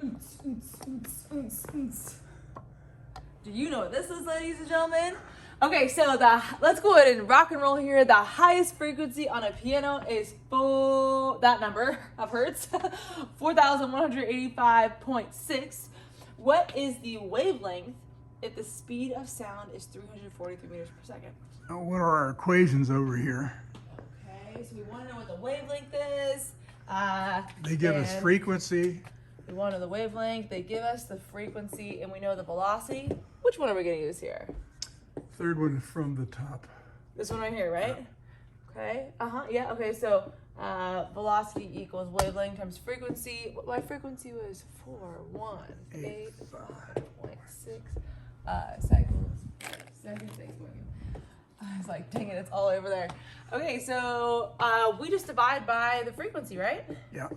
Do you know what this is, ladies and gentlemen? Okay, so let's go ahead and rock and roll here. The highest frequency on a piano is that number of hertz, 4,185.6. What is the wavelength if the speed of sound is 343 meters per second? What are our equations over here? Okay, so we want to know what the wavelength is. They give us frequency. We want to know the wavelength. They give us the frequency, and we know the velocity. Which one are we going to use here? Third one from the top. This one right here, right? Yeah. Okay. Yeah. Okay. So velocity equals wavelength times frequency. My frequency was 4,185.6 cycles per second. I was like, dang it, it's all over there. Okay, so we just divide by the frequency, right? Yeah.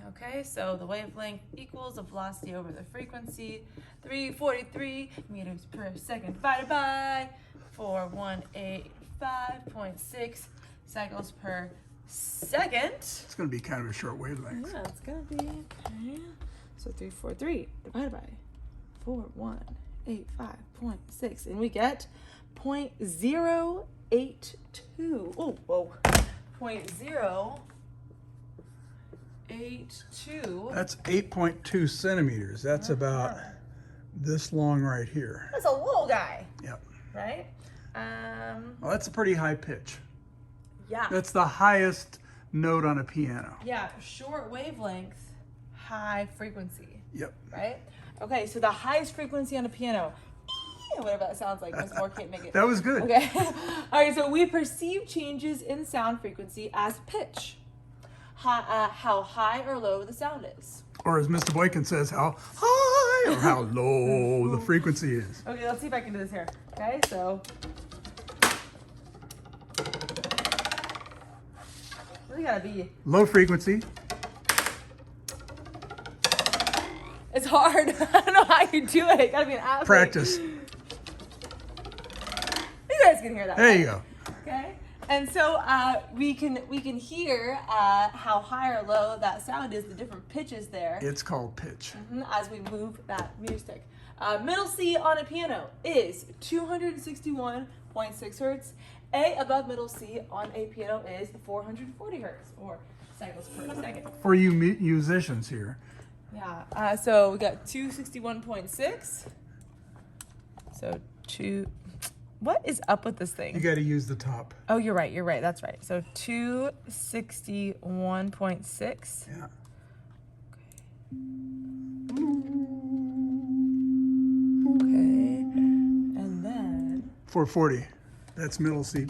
Okay, so the wavelength equals the velocity over the frequency. 343 meters per second divided by 4,185.6 cycles per second. It's going to be kind of a short wavelength. Yeah, it's going to be. Okay. So 343 divided by 4,185.6. And we get 0.082. Oh, whoa. 0.082. That's 8.2 centimeters. That's about this long right here. That's a little guy. Yep. Right? Well, that's a pretty high pitch. Yeah. That's the highest note on a piano. Yeah, short wavelength, high frequency. Yep. Right? Okay, so the highest frequency on a piano, whatever that sounds like, Miss Moore can't make it. That was good. Okay. All right, so we perceive changes in sound frequency as pitch. How high or low the sound is. Or as Mr. Boykin says, how high or how low the frequency is. Okay, let's see if I can do this here. Okay, so. Really gotta be. Low frequency. It's hard. I don't know how you do it. It gotta be an athlete. Practice. You guys can hear that. There you go. Okay. And so we can hear how high or low that sound is, the different pitches there. It's called pitch. As we move that music. Middle C on a piano is 261.6 hertz. A above middle C on a piano is 440 hertz, or cycles per second. For you musicians here. Yeah. So we got 261.6. So what is up with this thing? You got to use the top. Oh, you're right. That's right. So 261.6. Yeah. Okay. And then 440. That's middle C.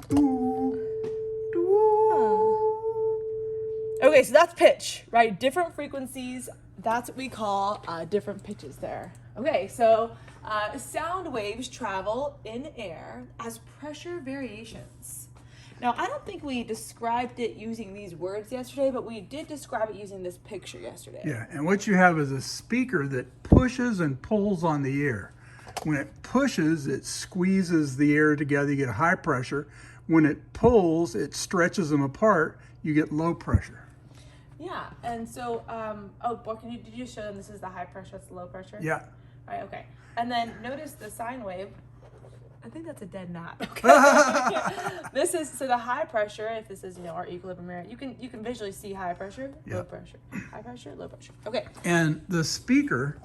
Okay, so that's pitch, right? Different frequencies. That's what we call different pitches there. Okay, so sound waves travel in air as pressure variations. Now, I don't think we described it using these words yesterday, but we did describe it using this picture yesterday. Yeah, and what you have is a speaker that pushes and pulls on the air. When it pushes, it squeezes the air together, you get high pressure. When it pulls, it stretches them apart, you get low pressure. Yeah, and so, did you show them this is the high pressure, that's the low pressure? Yeah. All right, okay. And then notice the sine wave. I think that's a dead knot. Okay. This is, so the high pressure, if this is, our equilibrium area, you can visually see high pressure, low pressure, high pressure, low pressure. Okay. And the speaker,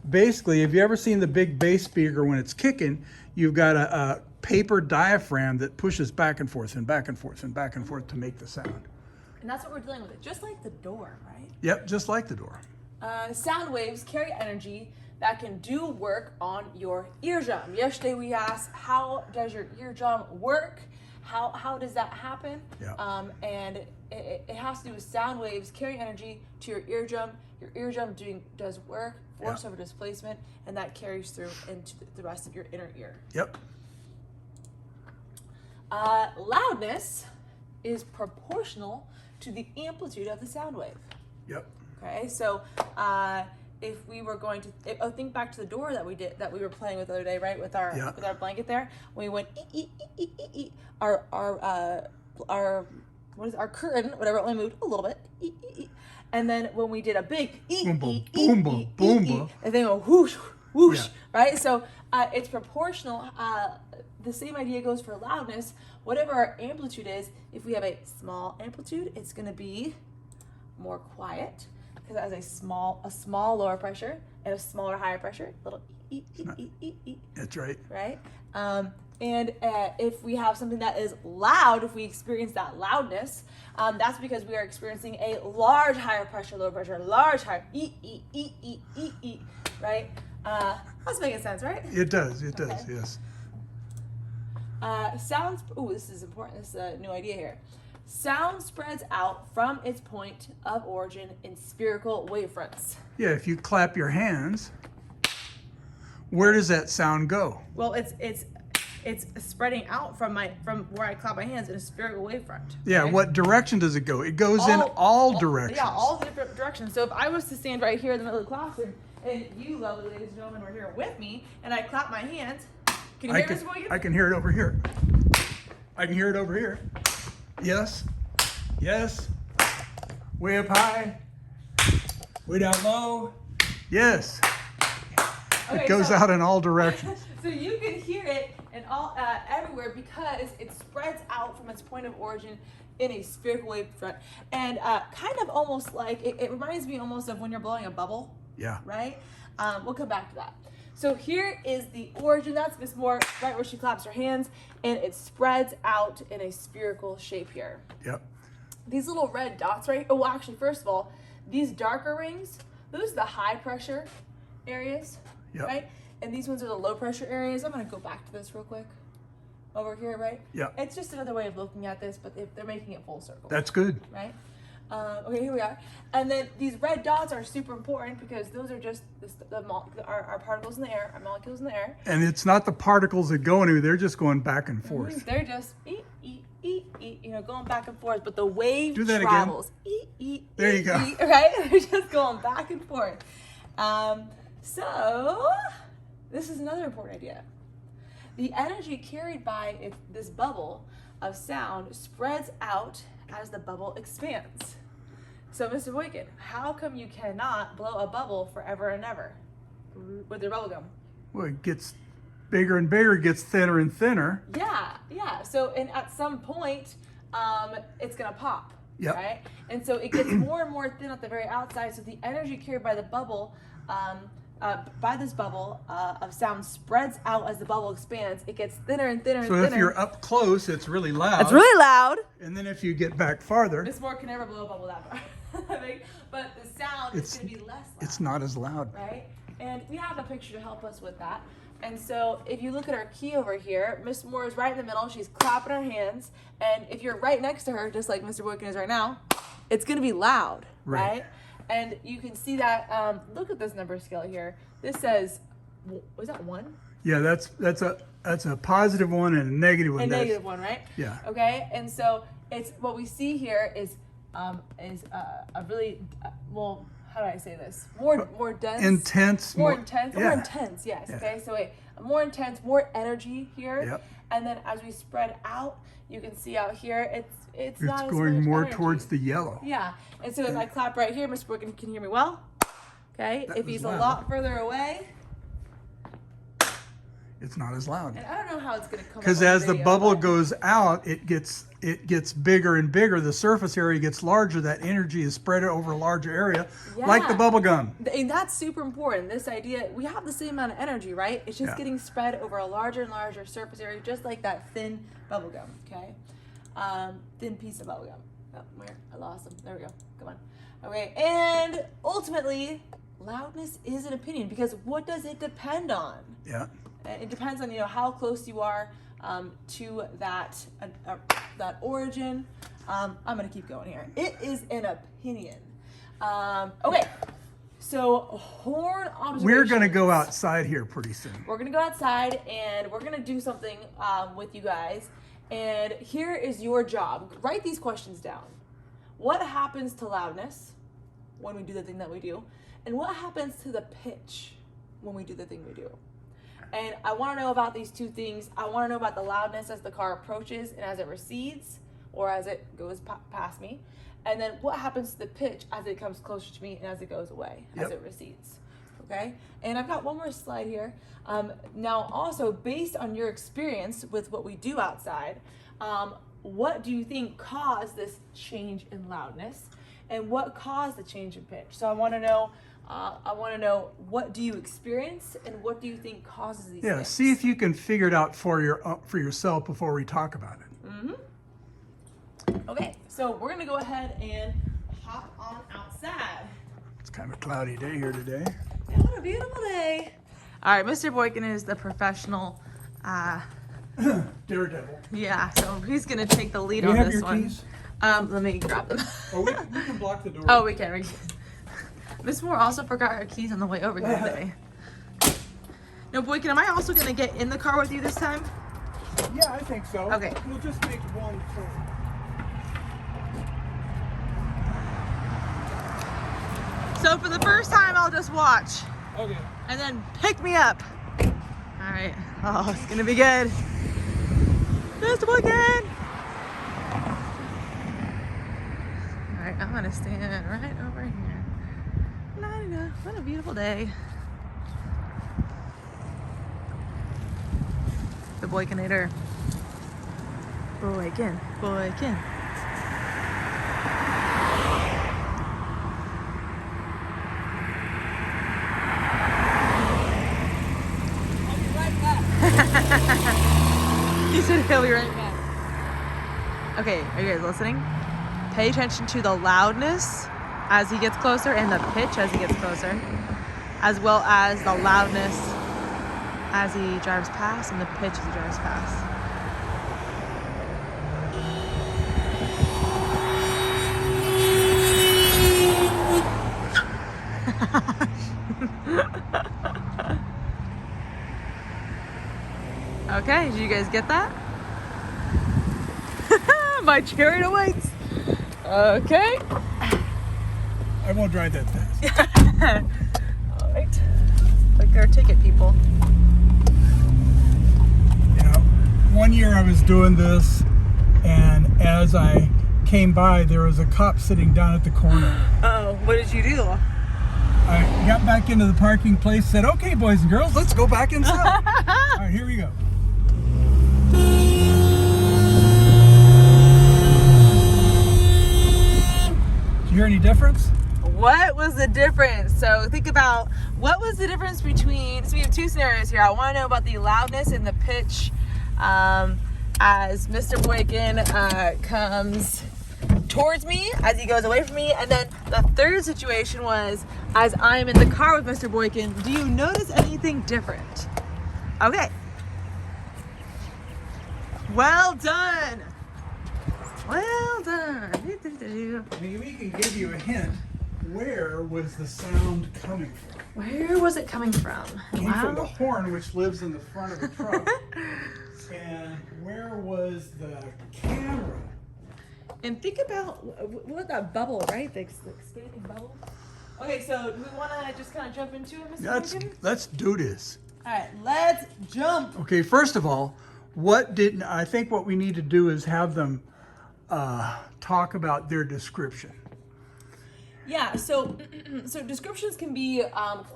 basically, have you ever seen the big bass speaker when it's kicking, you've got a paper diaphragm that pushes back and forth and back and forth and back and forth to make the sound. And that's what we're dealing with, just like the door, right? Yep, just like the door. Sound waves carry energy that can do work on your eardrum. Yesterday we asked, how does your eardrum work? How does that happen? Yeah. And it has to do with sound waves carrying energy to your eardrum. Your eardrum does work, force over displacement, and that carries through into the rest of your inner ear. Yep. Loudness is proportional to the amplitude of the sound wave. Yep. Okay, so if we were going to think back to the door that we were playing with the other day, right? With our blanket there, when we went our curtain, whatever, it only moved a little bit, And then when we did a big Boomba, boomba, boomba. and then go whoosh, whoosh, Yeah. right? So it's proportional. The same idea goes for loudness. Whatever our amplitude is, if we have a small amplitude, it's going to be more quiet because it has a small lower pressure and a smaller higher pressure. Little That's right. right? And if we have something that is loud, if we experience that loudness, that's because we are experiencing a large higher pressure, lower pressure, large higher right? That's making sense, right? It does. It does. Okay. Yes. Sounds. Oh, this is important. This is a new idea here. Sound spreads out from its point of origin in spherical wavefronts. Yeah. If you clap your hands, where does that sound go? Well, it's spreading out from where I clap my hands in a spherical wavefront. Yeah. right? What direction does it go? It goes in all directions. Yeah, all the different directions. So if I was to stand right here in the middle of the classroom, and you, lovely ladies and gentlemen, were here with me, and I clap my hands, can you hear Mr. Boykin? I can hear it over here. I can hear it over here. Yes. Yes. Way up high. Way down low. Yes. Okay, It goes so- out in all directions. So you can hear it in all everywhere because it spreads out from its point of origin in a spherical wavefront, and kind of almost like it reminds me almost of when you're blowing a bubble. Yeah. Right. We'll come back to that. So here is the origin. That's Miss Moore, right where she claps her hands, and it spreads out in a spherical shape here. Yep. These little red dots, right? Oh, well, actually, first of all, these darker rings, those are the high pressure areas, Yep. right? And these ones are the low pressure areas. I'm going to go back to this real quick. Over here, right? Yep. It's just another way of looking at this, but they're making it full circle. That's good. Right? Okay, here we are. And then these red dots are super important because those are just our particles in the air, our molecules in the air. And it's not the particles that go anywhere, they're just going back and forth. They're just going back and forth, but the wave Do that travels. There you go. Right? They're just going back and forth. So this is another important idea. The energy carried by this bubble of sound spreads out as the bubble expands. So, Mr. Boykin, how come you cannot blow a bubble forever and ever with your bubble gum? Well, it gets bigger and bigger, it gets thinner and thinner. Yeah. So, and at some point, it's gonna pop, Yep. right? And so it gets more and more thin at the very outside. So the energy carried by the bubble, by this bubble of sound, spreads out as the bubble expands. It gets thinner and thinner and So thinner. if you're up close, it's really loud. It's really loud. And then if you get back farther, Miss Moore can never blow a bubble that far. But the sound is going to be less loud. it's not as loud. Right? And we have a picture to help us with that. And so if you look at our key over here, Miss Moore is right in the middle. She's clapping her hands. And if you're right next to her, just like Mr. Boykin is right now, it's going to be loud, right? And you can see that. Look at this number scale here. This says, was that 1? Yeah, that's a positive one and a negative one. A negative one, right? Yeah. Okay, and so it's what we see here is a really well. How do I say this? More dense. Intense. More intense. Yeah. More intense. Yes. Yeah. Okay. So more intense, more energy here. Yep. And then as we spread out, you can see out here it's not as going much more energy. towards the yellow. Yeah. And so if I clap right here, Mr. Boykin can hear me well. Okay. That If was he's loud. a lot further away, It's not as loud. and I don't know how it's going to come. Because up on as the video, bubble but- goes out, it gets bigger and bigger. The surface area gets larger. That energy is spread over a larger area, like the Yeah. bubble gum. And that's super important. This idea, we have the same amount of energy, right? It's just Yeah. getting spread over a larger and larger surface area, just like that thin bubble gum, okay? Thin piece of bubble gum. Oh, where? I lost them. There we go. Come on. Okay, and ultimately, loudness is an opinion because what does it depend on? Yeah. It depends on how close you are to that origin. I'm gonna keep going here. It is an opinion. Okay, so horn observations. We're going to go outside here pretty soon. We're gonna go outside and we're gonna do something with you guys. And here is your job. Write these questions down. What happens to loudness when we do the thing that we do? And what happens to the pitch when we do the thing we do? And I want to know about these two things. I want to know about the loudness as the car approaches and as it recedes. or as it goes past me. And then what happens to the pitch as it comes closer to me and as it goes away, as it recedes. Okay, and I've got one more slide here. Now also, based on your experience with what we do outside, what do you think caused this change in loudness, and what caused the change in pitch? So I want to know what do you experience and what do you think causes these things? See if you can figure it out for yourself before we talk about it. Okay, so we're gonna go ahead and hop on outside. It's kind of a cloudy day here today. Yeah, what a beautiful day. All right, Mr. Boykin is the professional Daredevil. Yeah, so he's gonna take the lead Do you on have this your one. keys? Let me grab them. Oh, we can block the door. Oh, we can. Miss Moore also forgot her keys on the way over here today. No, Boykin, am I also gonna get in the car with you this time? Yeah, I think so. Okay. We'll just make one turn. So for the first time, I'll just watch. Okay. And then pick me up. All right. Oh, it's gonna be good. Mr. Boykin. All right, I'm gonna stand right over here. La-di-da. What a beautiful day. The Boykinator. Boykin. Boykin. He said he'll be right back. Okay, are you guys listening? Pay attention to the loudness as he gets closer and the pitch as he gets closer, as well as the loudness as he drives past and the pitch as he drives past. Okay, did you guys get that? My chariot awaits. Okay. I won't drive that fast. All right. Like our ticket, people. You know, one year I was doing this, and as I came by, there was a cop sitting down at the corner. Oh, what did you do? I got back into the parking place, said, "Okay, boys and girls, let's go back inside." All right, here we go. Did you hear any difference? What was the difference? So think about what was the difference between, so we have two scenarios here. I want to know about the loudness and the pitch as Mr. Boykin comes towards me, as he goes away from me. And then the third situation was as I'm in the car with Mr. Boykin, do you notice anything different? Okay. Well done. Well done. Maybe we can give you a hint. Where was the sound coming from? Where was it coming from? It came from the horn, which lives in the front of the truck. And where was the camera? And think about what that bubble, right? The expanding bubble. Okay, so do we want to just kind of jump into it, Mr. Boykin? Let's do this. All right, let's jump. Okay, first of all, I think what we need to do is have them talk about their description. Yeah, so descriptions can be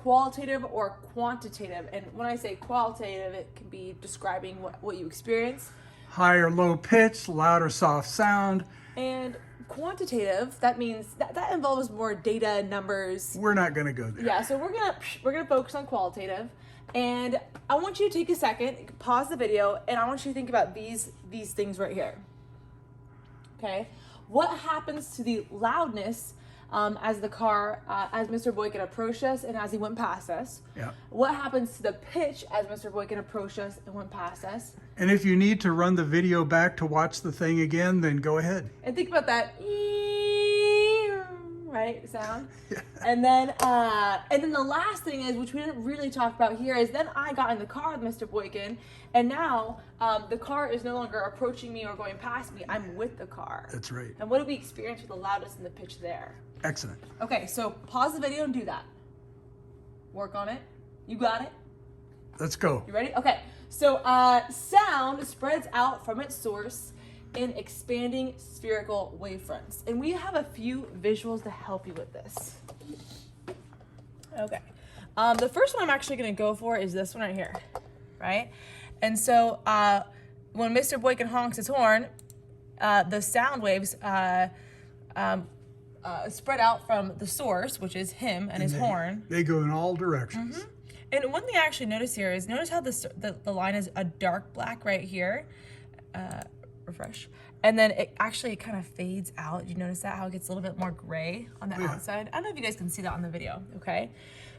qualitative or quantitative. And when I say qualitative, it can be describing what you experience. High or low pitch, loud or soft sound. And quantitative, that means that involves more data, numbers. We're not going to go there. Yeah, so we're gonna focus on qualitative. And I want you to take a second, pause the video, and I want you to think about these things right here. Okay? What happens to the loudness as the car, as Mr. Boykin approached us and as he went past us? Yeah. What happens to the pitch as Mr. Boykin approached us and went past us? And if you need to run the video back to watch the thing again, then go ahead. And think about that, right, sound. Yeah. And then the last thing is, which we didn't really talk about here, is then I got in the car with Mr. Boykin, and now the car is no longer approaching me or going past me. I'm with the car. That's right. And what did we experience with the loudness and the pitch there? Excellent. Okay, so pause the video and do that. Work on it. You got it? Let's go. You ready? Okay. So sound spreads out from its source, in expanding spherical wavefronts. And we have a few visuals to help you with this. Okay. The first one I'm actually going to go for is this one right here, right? And so when Mr. Boykin honks his horn, the sound waves spread out from the source, which is him and his horn. They go in all directions. Mm-hmm. And one thing I actually notice here is, notice how the line is a dark black right here. Refresh. And then it actually kind of fades out. Did you notice that? How it gets a little bit more gray on the outside? I don't know if you guys can see that on the video, okay?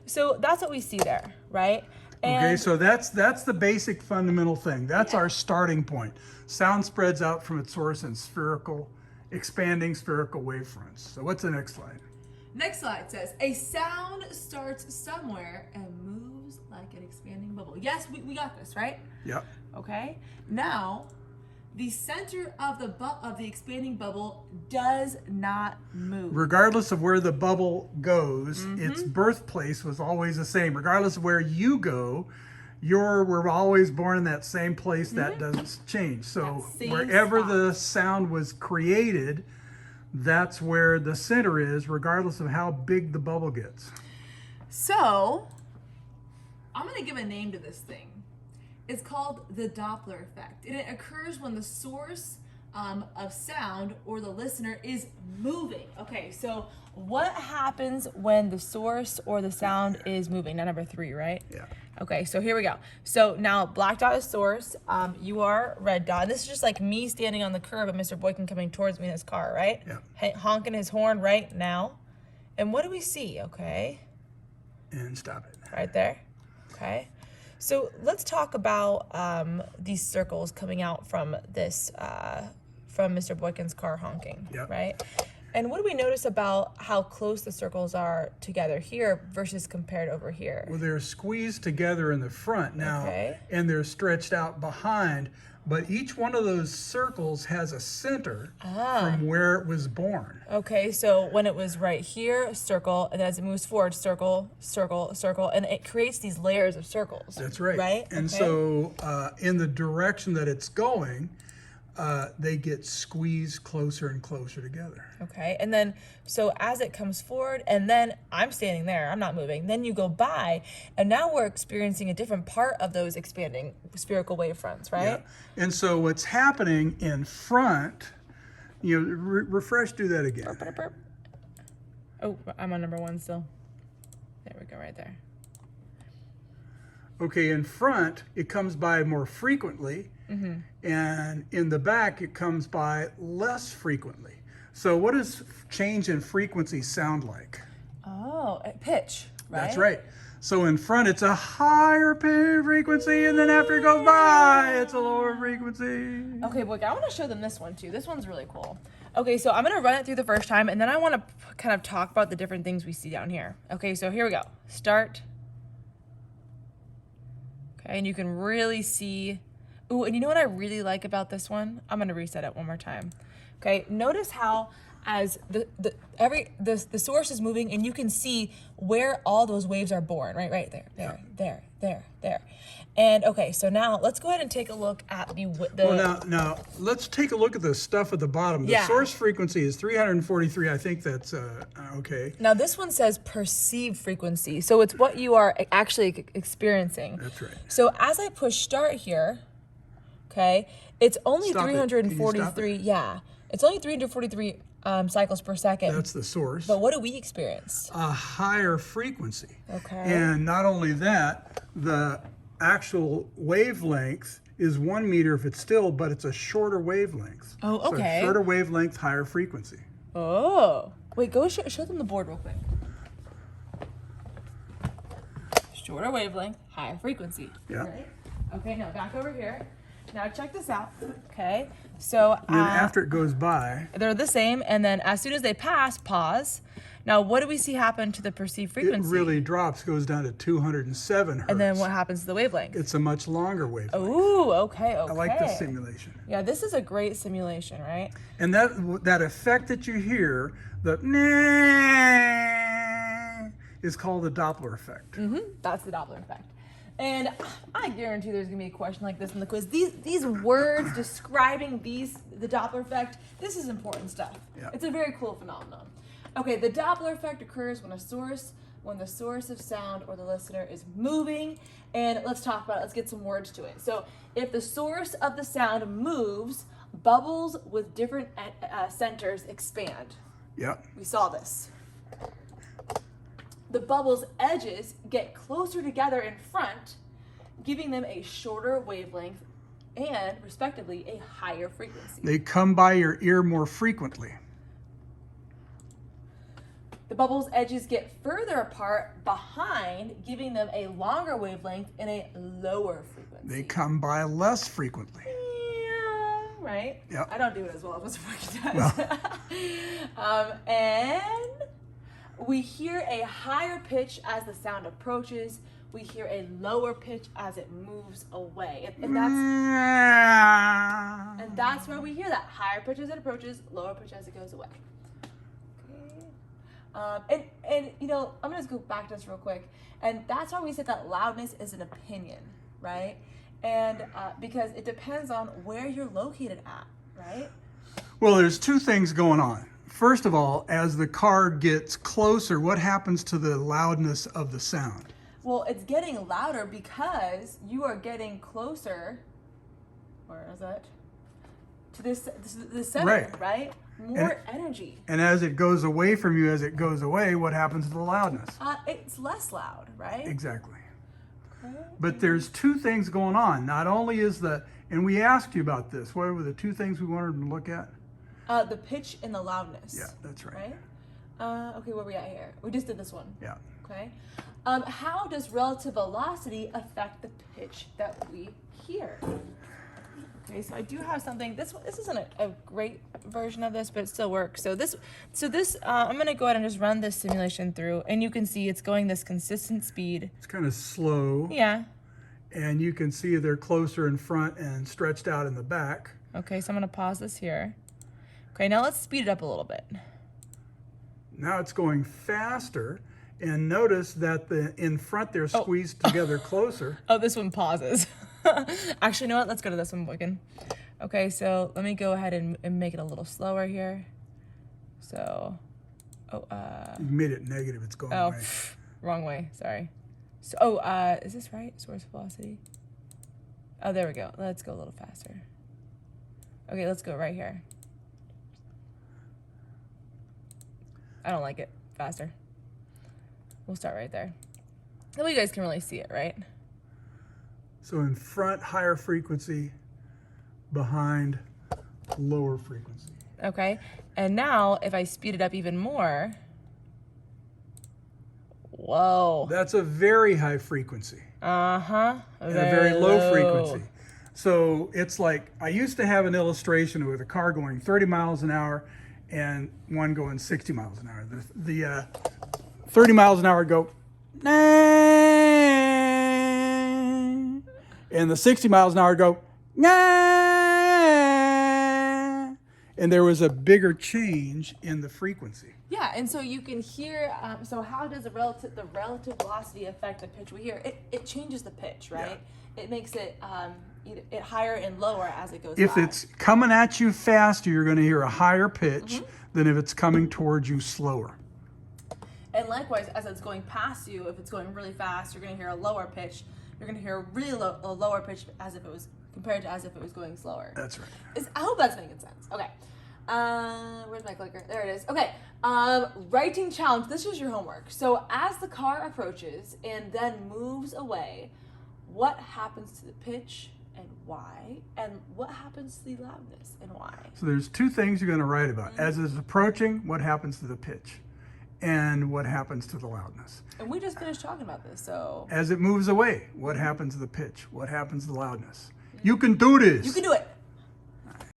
So that's what we see there, right? And okay, so that's the basic fundamental thing. That's our starting point. Sound spreads out from its source in expanding spherical wavefronts. So what's the next slide? Next slide says, a sound starts somewhere and moves like an expanding bubble. Yes, we got this, right? Yep. Okay. Now, the center of the expanding bubble does not move. Regardless of where the bubble goes, its birthplace was always the same. Regardless of where you go, we're always born in that same place. That doesn't change. So wherever the sound was created, that's where the center is, regardless of how big the bubble gets. So, I'm going to give a name to this thing. It's called the Doppler effect. And it occurs when the source of sound or the listener is moving. Okay, so what happens when the source or the sound is moving? Now, number 3, right? Yeah. Okay, so here we go. So now black dot is source. You are red dot. And this is just like me standing on the curb and Mr. Boykin coming towards me in his car, right? Yeah. Honking his horn right now. And what do we see? Okay. And stop it. Right there. Okay. So let's talk about these circles coming out from this, from Mr. Boykin's car honking, right? And what do we notice about how close the circles are together here versus compared over here? Well, they're squeezed together in the front now, and they're stretched out behind, but each one of those circles has a center from where it was born. Okay, so when it was right here, circle, and as it moves forward, circle, circle, circle, and it creates these layers of circles. That's right. Right? And so in the direction that it's going, they get squeezed closer and closer together. Okay, and then, so as it comes forward, and then I'm standing there, I'm not moving, then you go by, and now we're experiencing a different part of those expanding spherical wavefronts, right? Yeah. And so what's happening in front, refresh, do that again. Burp, burp, burp. Oh, I'm on number 1 still. There we go, right there. Okay, in front, it comes by more frequently, and in the back, it comes by less frequently. So what does change in frequency sound like? Oh, pitch, right? That's right. So in front, it's a higher frequency, and then after it goes by, it's a lower frequency. Okay, boy, I want to show them this one too. This one's really cool. Okay, so I'm going to run it through the first time, and then I want to kind of talk about the different things we see down here. Okay, so here we go. Start. Okay, and you can really see. Ooh, and you know what I really like about this one? I'm going to reset it one more time. Okay, notice how as the source is moving, and you can see where all those waves are born, right there. And okay, so now let's go ahead and take a look at the well, now let's take a look at the stuff at the bottom. The source frequency is 343. I think that's okay. Now this one says perceived frequency, so it's what you are actually experiencing. That's right. So as I push start here, okay, it's only Stop 343. Yeah, it's only 343 cycles per second. That's the source. But what do we experience? A higher frequency. Okay. And not only that, the actual wavelength is 1 meter if it's still, but it's a shorter wavelength. Oh, okay. So shorter wavelength, higher frequency. Oh. Wait, go show them the board real quick. Shorter wavelength, higher frequency. Yeah. Right? Okay, now back over here. Now check this out. Okay, so And after it goes by, they're the same, and then as soon as they pass, pause. Now, what do we see happen to the perceived frequency? it really drops, goes down to 207 hertz. And then what happens to the wavelength? It's a much longer wavelength. Ooh, okay. I like this simulation. Yeah, this is a great simulation, right? And that effect that you hear, the is called the Doppler effect. That's the Doppler effect. And I guarantee there's gonna be a question like this in the quiz. These words describing the Doppler effect, this is important stuff. Yeah. It's a very cool phenomenon. Okay, the Doppler effect occurs when the source of sound or the listener is moving. And let's talk about it. Let's get some words to it. So if the source of the sound moves, bubbles with different centers expand. Yep. We saw this. The bubble's edges get closer together in front, giving them a shorter wavelength and, respectively, a higher frequency. They come by your ear more frequently. The bubble's edges get further apart behind, giving them a longer wavelength and a lower frequency. They come by less frequently. Yeah, right? Yep. I don't do it as well as Mr. Frankie does. And we hear a higher pitch as the sound approaches. We hear a lower pitch as it moves away. And that's where we hear that higher pitch as it approaches, lower pitch as it goes away. Okay. And you know, I'm gonna just go back to this real quick. And that's why we said that loudness is an opinion, right? And because it depends on where you're located at, right? Well, there's two things going on. First of all, as the car gets closer, what happens to the loudness of the sound? Well, it's getting louder because you are getting closer. Where is it? To the center, right? More energy. And as it goes away from you, as it goes away, what happens to the loudness? It's less loud, right? Exactly. Okay. But there's two things going on. Not only is and we asked you about this. What were the two things we wanted to look at? The pitch and the loudness. Yeah, that's right. Right? Okay, where are we at here? We just did this one. Yeah. Okay. How does relative velocity affect the pitch that we hear? Okay, so I do have something. This isn't a great version of this, but it still works. So this, I'm gonna go ahead and just run this simulation through, and you can see it's going this consistent speed. It's kind of slow. Yeah. And you can see they're closer in front and stretched out in the back. Okay, so I'm gonna pause this here. Okay, now let's speed it up a little bit. Now it's going faster, and notice that the in front they're squeezed together closer. Oh, this one pauses. Actually, you know what? Let's go to this one, Boykin. Okay, so let me go ahead and make it a little slower here. So, You made it negative. It's going away. Wrong way. Sorry. So, is this right? Source velocity. Oh, there we go. Let's go a little faster. Okay, let's go right here. I don't like it. Faster. We'll start right there. That way you guys can really see it, right? So in front, higher frequency, behind, lower frequency. Okay, and now if I speed it up even more, whoa. That's a very high frequency. Uh-huh. And a very low frequency. So it's like, I used to have an illustration with a car going 30 miles an hour and one going 60 miles an hour. The 30 miles an hour would go, nah, and the 60 miles an hour would go, nah, and there was a bigger change in the frequency. Yeah, and so you can hear, so how does the relative velocity affect the pitch we hear? It changes the pitch, right? Yeah. It makes it it higher and lower as it goes If by. it's coming at you faster, you're going to hear a higher pitch than if it's coming towards you slower. And likewise, as it's going past you, if it's going really fast, you're going to hear a lower pitch. You're going to hear a really a lower pitch as if it was compared to as if it was going slower. That's right. I hope that's making sense. Okay. Where's my clicker? There it is. Okay. Writing challenge. This is your homework. So as the car approaches and then moves away, what happens to the pitch and why? And what happens to the loudness and why? So there's two things you're going to write about. As it's approaching, what happens to the pitch? And what happens to the loudness? And we just finished talking about this, so. As it moves away, what happens to the pitch? What happens to the loudness? You can do this. You can do it.